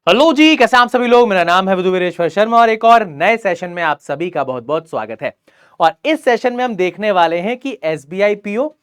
Hello जी, कैसे आप सभी लोग। मेरा नाम है विदुवीरेश्वर शर्मा और एक और नए सेशन में आप सभी का बहुत बहुत स्वागत है। और इस सेशन में हम देखने वाले हैं कि एसबीआई पीओ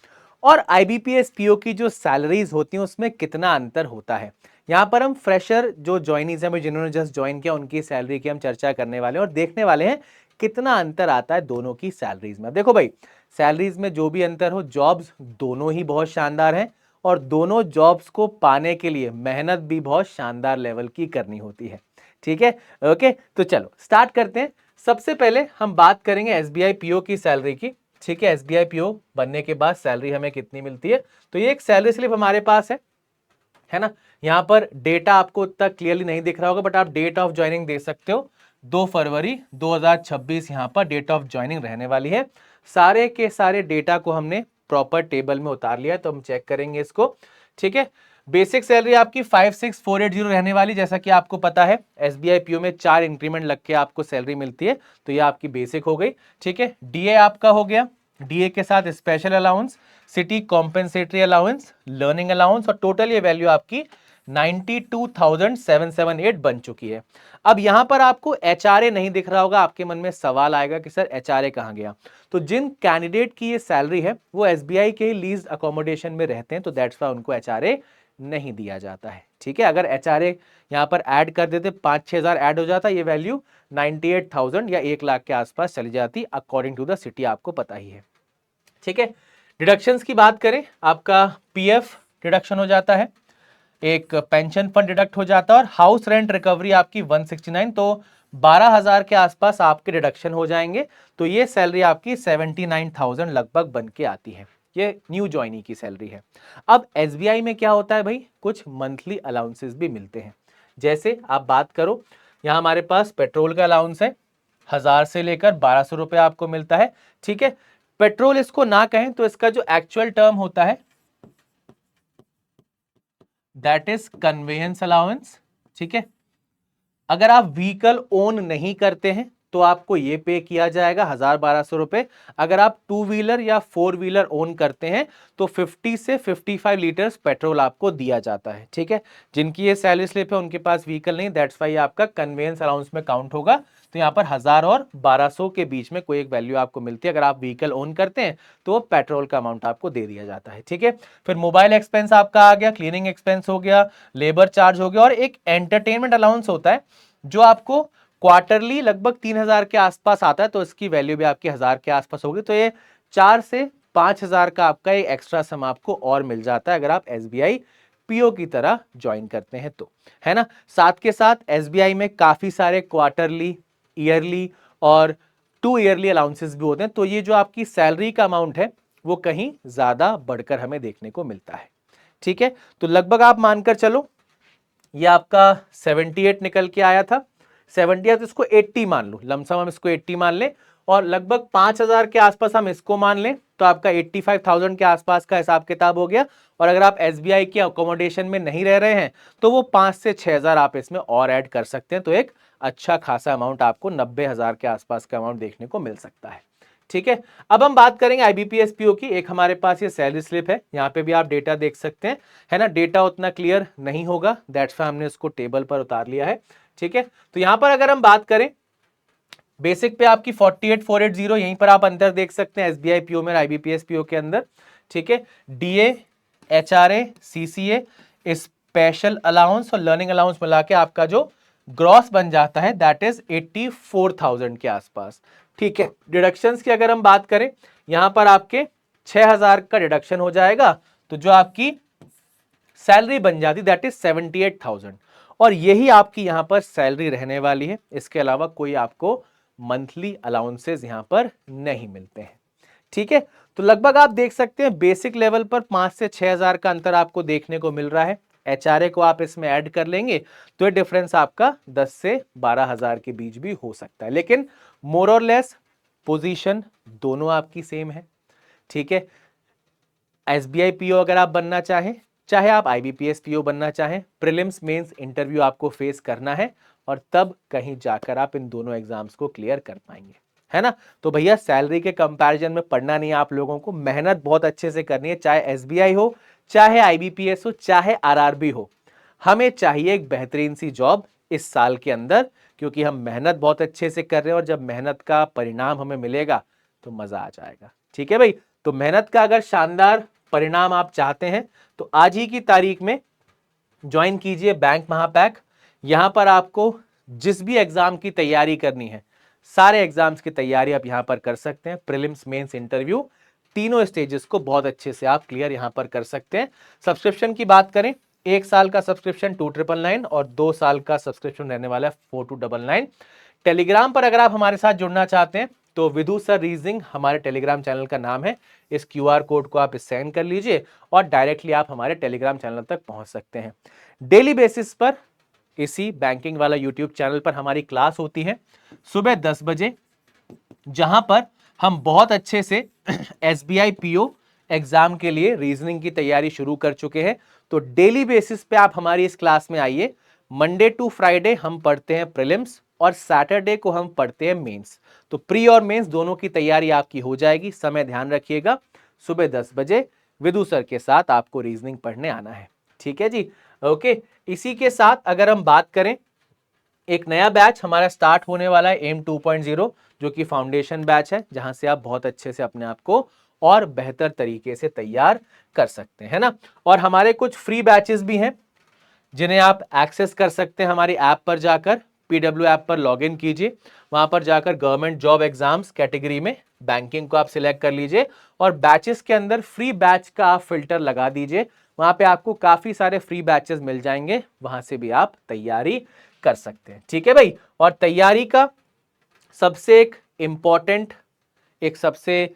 और आईबीपीएस पीओ की जो सैलरीज होती हैं उसमें कितना अंतर होता है। यहां पर हम फ्रेशर जो ज्वाइनीज हैं, जिन्होंने जस्ट ज्वाइन किया, उनकी सैलरी की हम चर्चा करने वाले हैं और देखने वाले हैं कितना अंतर आता है दोनों की सैलरीज में। देखो भाई, सैलरीज में जो भी अंतर हो, जॉब्स दोनों ही बहुत शानदार हैं और दोनों जॉब्स को पाने के लिए मेहनत भी बहुत शानदार लेवल की करनी होती है। ठीक है, ओके, तो चलो स्टार्ट करते हैं। सबसे पहले हम बात करेंगे एसबीआई पीओ की सैलरी की। ठीक है, एसबीआई पीओ बनने के बाद सैलरी हमें कितनी मिलती है, तो ये एक सैलरी स्लिप हमारे पास है ना। यहां पर डेटा आपको उतना क्लियरली नहीं दिख रहा होगा, बट आप डेट ऑफ ज्वाइनिंग दे सकते हो। 2 फरवरी 2026 यहां पर डेट ऑफ ज्वाइनिंग रहने वाली है। सारे के सारे डेटा को हमने प्रॉपर टेबल में उतार लिया है, तो हम चेक करेंगे इसको। ठीक है, बेसिक सैलरी आपकी 56480 रहने वाली। जैसा कि आपको पता है एसबीआई पीओ में 4 इंक्रीमेंट लग के आपको सैलरी मिलती है, तो ये आपकी बेसिक हो गई। ठीक है, डीए आपका हो गया, डीए के साथ special allowance, city compensatory allowance, learning allowance, और टोटल ये वैल्यू आपकी 92,778 बन चुकी है। अब यहां पर आपको एचआरए नहीं दिख रहा होगा, आपके मन में सवाल आएगा कि सर एचआरए कहां गया। तो जिन कैंडिडेट की ये सैलरी है वो एसबीआई के ही लीज अकोमोडेशन में रहते हैं, तो दैट्स वाई उनको एचआरए नहीं दिया जाता है। ठीक है, अगर एचआरए यहां पर ऐड कर देते, 5-6 हजार ऐड हो जाता, ये वैल्यू 98,000 या 1 लाख के आसपास चली जाती, अकॉर्डिंग टू द सिटी, आपको पता ही है। ठीक है, डिडक्शंस की बात करें, आपका पीएफ डिडक्शन हो जाता है, एक पेंशन फंड डिडक्ट हो जाता है, और हाउस रेंट रिकवरी आपकी 169, तो 12,000 के आसपास आपके डिडक्शन हो जाएंगे। तो ये सैलरी आपकी 79,000 लगभग बन के आती है। ये न्यू ज्वाइनी की सैलरी है। अब एसबीआई में क्या होता है भाई, कुछ मंथली अलाउंसेस भी मिलते हैं। जैसे आप बात करो, यहां हमारे पास पेट्रोल का अलाउंस है, 1000 से लेकर 1200 रुपए आपको मिलता है। ठीक है, पेट्रोल इसको ना कहें तो इसका जो एक्चुअल टर्म होता है दैट इज कन्वेयंस अलाउंस। ठीक है, अगर आप व्हीकल ओन नहीं करते हैं तो आपको ये पे किया जाएगा 1000-1200 रुपए। अगर आप 2 व्हीलर या 4 व्हीलर ओन करते हैं तो 50 से 55 लीटर्स पेट्रोल आपको दिया जाता है। ठीक है, जिनकी ये सैलरी स्लिप है उनके पास व्हीकल नहीं, दैट्स वाई आपका कन्वेंस अलाउंस में काउंट होगा। तो यहाँ पर 1000 और 1200 के बीच में कोई एक वैल्यू आपको मिलती है। अगर आप व्हीकल ओन करते हैं तो पेट्रोल का अमाउंट आपको दे दिया जाता है। ठीक है, फिर मोबाइल एक्सपेंस आपका आ गया, क्लीनिंग एक्सपेंस हो गया, लेबर चार्ज हो गया, और एक एंटरटेनमेंट अलाउंस होता है जो आपको क्वार्टरली लगभग 3000 के आसपास आता है, तो इसकी वैल्यू भी आपकी 1000 के आसपास होगी। तो ये 4 से 5000 का आपका एक एक्स्ट्रा सम आपको और मिल जाता है अगर आप एसबीआई पीओ की तरह ज्वाइन करते हैं तो, है ना। साथ के साथ एसबीआई में काफी सारे क्वार्टरली, ईयरली और 2 ईयरली अलाउंसेस भी होते हैं, तो ये जो आपकी सैलरी का अमाउंट है वो कहीं ज्यादा बढ़कर हमें देखने को मिलता है। ठीक है, तो लगभग आप मानकर चलो ये आपका 78 निकल के आया था। 70 है तो इसको 80 मान लो, लमसम हम इसको 80 मान लें, और लगभग 5000 के आसपास हम इसको मान लें, तो आपका 85,000 के आसपास का हिसाब किताब हो गया। और अगर आप एसबीआई के अकोमोडेशन में नहीं रह रहे हैं तो वो 5 से 6,000 आप इसमें और ऐड कर सकते हैं, तो एक अच्छा खासा अमाउंट आपको 90,000 के आसपास का अमाउंट देखने को मिल सकता है। ठीक है, अब हम बात करेंगे आईबीपीएस पीओ की। एक हमारे पास ये सैलरी स्लिप है, यहाँ पे भी आप डेटा देख सकते हैं, है ना। डेटा उतना क्लियर नहीं होगा, दैट्स वाई हमने इसको टेबल पर उतार लिया है। ठीक है, तो यहां पर अगर हम बात करें बेसिक पे आपकी 48,480, यहीं पर आप अंतर देख सकते हैं एसबीआई पीओ में आईबीपीएस पीओ के अंदर। ठीक है, DA, HRA, CCA, special allowance और लर्निंग अलाउंस मिला के आपका जो ग्रॉस बन जाता है दैट इज 84,000 के आसपास। ठीक है, डिडक्शंस की अगर हम बात करें, यहां पर आपके 6000 का डिडक्शन हो जाएगा, तो जो आपकी सैलरी बन जाती दैट इज 78,000, और यही आपकी यहां पर सैलरी रहने वाली है। इसके अलावा कोई आपको मंथली अलाउंसेस यहां पर नहीं मिलते हैं। ठीक है, तो लगभग आप देख सकते हैं बेसिक लेवल पर 5 से 6,000 का अंतर आपको देखने को मिल रहा है। एचआरए को आप इसमें ऐड कर लेंगे तो ये डिफरेंस आपका 10 से 12,000 के बीच भी हो सकता है, लेकिन मोर और लेस पोजीशन दोनों आपकी सेम है। ठीक है, एसबीआई पीओ अगर आप बनना चाहें, चाहे आप आईबीपीएस पीओ बनना चाहें, प्रीलिम्स मेंस इंटरव्यू आपको फेस करना है, और तब कहीं जाकर आप इन दोनों एग्जाम्स को क्लियर कर पाएंगे, है ना। तो भैया सैलरी के कंपैरिजन में पढ़ना नहीं है आप लोगों को, मेहनत बहुत अच्छे से करनी है, चाहे एसबीआई हो, चाहे आईबीपीएस हो, चाहे आरआरबी हो। हमें चाहिए एक बेहतरीन सी जॉब इस साल के अंदर, क्योंकि हम मेहनत बहुत अच्छे से कर रहे हैं और जब मेहनत का परिणाम हमें मिलेगा तो मजा आ जाएगा। ठीक है भाई, तो मेहनत का अगर शानदार परिणाम आप चाहते हैं तो आज ही की तारीख में ज्वाइन कीजिए बैंक महापैक। यहां पर आपको जिस भी एग्जाम की तैयारी करनी है, सारे एग्जाम्स की तैयारी आप यहां पर कर सकते हैं। प्रीलिम्स, मेंस, इंटरव्यू, तीनों स्टेजेस को बहुत अच्छे से आप क्लियर यहां पर कर सकते हैं। सब्सक्रिप्शन की बात करें, 1 साल का सब्सक्रिप्शन 2999 और 2 साल का सब्सक्रिप्शन रहने वाला है 4299। टेलीग्राम पर अगर आप हमारे साथ जुड़ना चाहते हैं तो विधु सर रीजनिंग हमारे टेलीग्राम चैनल का नाम है। इस क्यूआर कोड को आप स्कैन कर लीजिए और डायरेक्टली आप हमारे टेलीग्राम चैनल तक पहुंच सकते हैं। डेली बेसिस पर इसी बैंकिंग वाला यूट्यूब चैनल पर हमारी क्लास होती है सुबह 10 बजे, जहां पर हम बहुत अच्छे से एसबीआई पीओ एग्जाम के लिए रीजनिंग की तैयारी शुरू कर चुके हैं। तो डेली बेसिस पे आप हमारी इस क्लास में आइए। मंडे टू फ्राइडे हम पढ़ते हैं प्रीलिम्स और सैटरडे को हम पढ़ते हैं मेंस। तो प्री और मेंस दोनों की तैयारी आपकी हो जाएगी। समय ध्यान रखिएगा, सुबह 10 बजे विदु सर के साथ आपको रीजनिंग पढ़ने आना है। ठीक है जी, ओके। इसी के साथ अगर हम बात करें, एक नया बैच हमारा स्टार्ट होने वाला है एम 2.0, जो कि फाउंडेशन बैच है, जहां से आप बहुत अच्छे से अपने आप को और बेहतर तरीके से तैयार कर सकते हैं ना। और हमारे कुछ फ्री बैचेस भी हैं जिन्हें आप एक्सेस कर सकते हैं हमारी ऐप पर जाकर। पीडब्ल्यू ऐप पर लॉगिन कीजिए, वहां पर जाकर गवर्नमेंट जॉब एग्जाम्स कैटेगरी में बैंकिंग को आप सिलेक्ट कर लीजिए और बैचेस के अंदर फ्री बैच का आप फिल्टर लगा दीजिए। वहां पे आपको काफी सारे फ्री बैचेस मिल जाएंगे, वहां से भी आप तैयारी कर सकते हैं। ठीक है भाई, और तैयारी का सबसे एक इंपॉर्टेंट, एक सबसे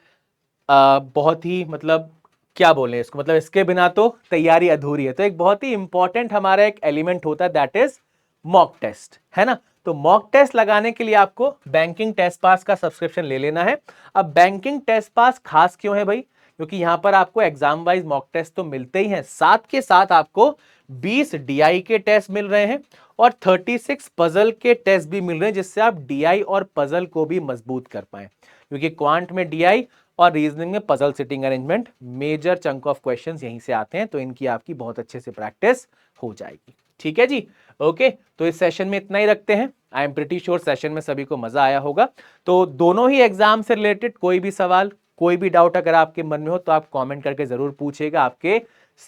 बहुत ही मतलब क्या बोले इसको, मतलब इसके बिना तो तैयारी अधूरी है। तो एक बहुत ही इंपॉर्टेंट हमारा एक एलिमेंट होता है, दैट इज मॉक टेस्ट, है ना। तो मॉक टेस्ट लगाने के लिए आपको बैंकिंग टेस्ट पास का सब्सक्रिप्शन ले लेना है। अब बैंकिंग टेस्ट पास खास क्यों है भाई, क्योंकि यहां पर आपको एग्जाम वाइज मॉक टेस्ट तो मिलते ही हैं, साथ के साथ आपको 20 डीआई के टेस्ट मिल रहे हैं और 36 पजल के टेस्ट भी मिल रहे हैं, जिससे आप डीआई और पजल को भी मजबूत कर पाए। क्योंकि क्वांट में डीआई और रीजनिंग में puzzle seating arrangement, major chunk of questions यहीं से आते हैं, तो इनकी आपकी बहुत अच्छे से प्रैक्टिस हो जाएगी। ठीक है जी, ओके। तो इस सेशन में इतना ही रखते हैं। I am pretty sure session में सभी को मजा आया होगा। तो दोनों ही एग्जाम से रिलेटेड कोई भी सवाल, कोई भी डाउट अगर आपके मन में हो तो आप कमेंट करके जरूर पूछिएगा। आपके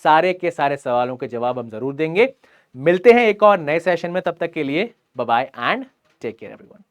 सारे के सारे सवालों के जवाब हम जरूर देंगे। मिलते हैं एक और नए सेशन में, तब तक के लिए bye bye and take care everyone.